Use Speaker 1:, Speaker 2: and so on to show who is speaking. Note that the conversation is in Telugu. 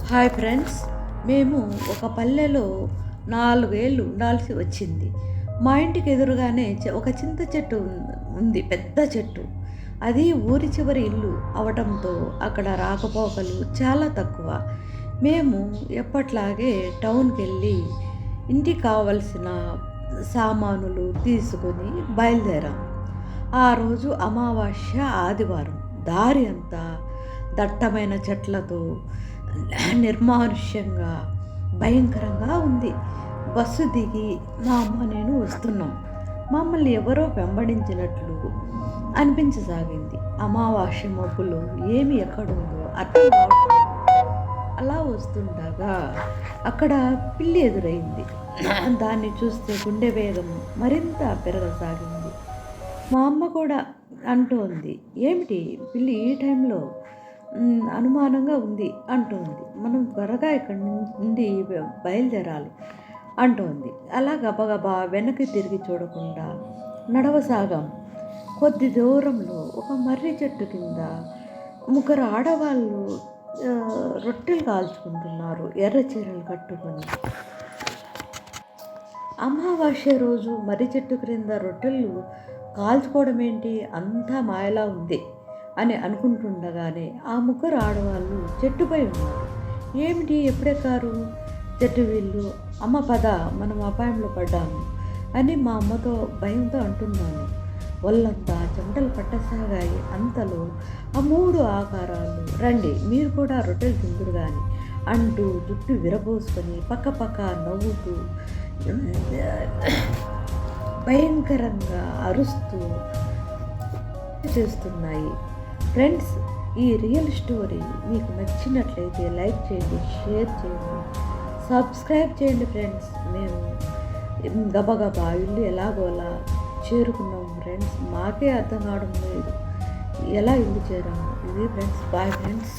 Speaker 1: హాయ్ ఫ్రెండ్స్, మేము ఒక పల్లెలో 4 ఏళ్ళు ఉండాల్సి వచ్చింది. మా ఇంటికి ఎదురుగానే ఒక చింత చెట్టు ఉంది, పెద్ద చెట్టు. అది ఊరి చివరి ఇల్లు అవటంతో అక్కడ రాకపోకలు చాలా తక్కువ. మేము ఎప్పట్లాగే టౌన్కి వెళ్ళి ఇంటికి కావలసిన సామానులు తీసుకొని బయలుదేరాం. ఆ రోజు అమావాస్య ఆదివారం. దారి అంతా దట్టమైన చెట్లతో నిర్మానుష్యంగా భయంకరంగా ఉంది. బస్సు దిగి మా అమ్మ నేను వస్తున్నాం. మమ్మల్ని ఎవరో వెంబడించినట్లు అనిపించసాగింది. అమావాస్య మబ్బులో ఏమి ఎక్కడుందో అర్థం కావట్లేదు. అలా వస్తుండగా అక్కడ పిల్లి ఎదురైంది. దాన్ని చూస్తే గుండె వేగం మరింత పెరగసాగింది. మా అమ్మ కూడా అంటోంది, ఏమిటి పిల్లి ఈ టైంలో అనుమానంగా ఉంది అంటోంది. మనం త్వరగా ఇక్కడి నుండి బయలుదేరాలి అంటోంది. అలా గబగబా వెనక్కి తిరిగి చూడకుండా నడవసాగాం. కొద్ది దూరంలో ఒక మర్రి చెట్టు కింద ముగ్గురు ఆడవాళ్ళు రొట్టెలు కాల్చుకుంటున్నారు, ఎర్ర చీరలు కట్టుకొని. అమావాస్య రోజు మర్రి చెట్టు క్రింద రొట్టెలు కాల్చుకోవడం ఏంటి, అంతా మాయలా ఉంది అని అనుకుంటుండగానే ఆ ముగ్గురు ఆడవాళ్ళు చెట్టుపై ఉన్నారు. ఏమిటి, ఎప్పుడెక్కారు చెట్టు వీళ్ళు? అమ్మ పద, మనం అపాయంలో పడ్డాము అని మా అమ్మతో భయంతో అంటున్నాను. ఒళ్ళంతా చెమటలు పట్టసాగాయి. అంతలో ఆ 3 ఆకారాలు, రండి మీరు కూడా రొట్టెలు తిందురు కానీ అంటూ జుట్టు విరబోసుకొని పక్క పక్క నవ్వుతూ భయంకరంగా అరుస్తూ చేస్తున్నాయి. ఫ్రెండ్స్, ఈ రియల్ స్టోరీ మీకు నచ్చినట్లయితే లైక్ చేయండి, షేర్ చేయండి, సబ్స్క్రైబ్ చేయండి. ఫ్రెండ్స్, మేము గబగబా ఇల్లు ఎలాగోలా చేరుకున్నాము. ఫ్రెండ్స్, మాకే అర్థం కావడం లేదు ఎలా ఇల్లు చేరాము. ఇది ఫ్రెండ్స్, బాయ్ ఫ్రెండ్స్.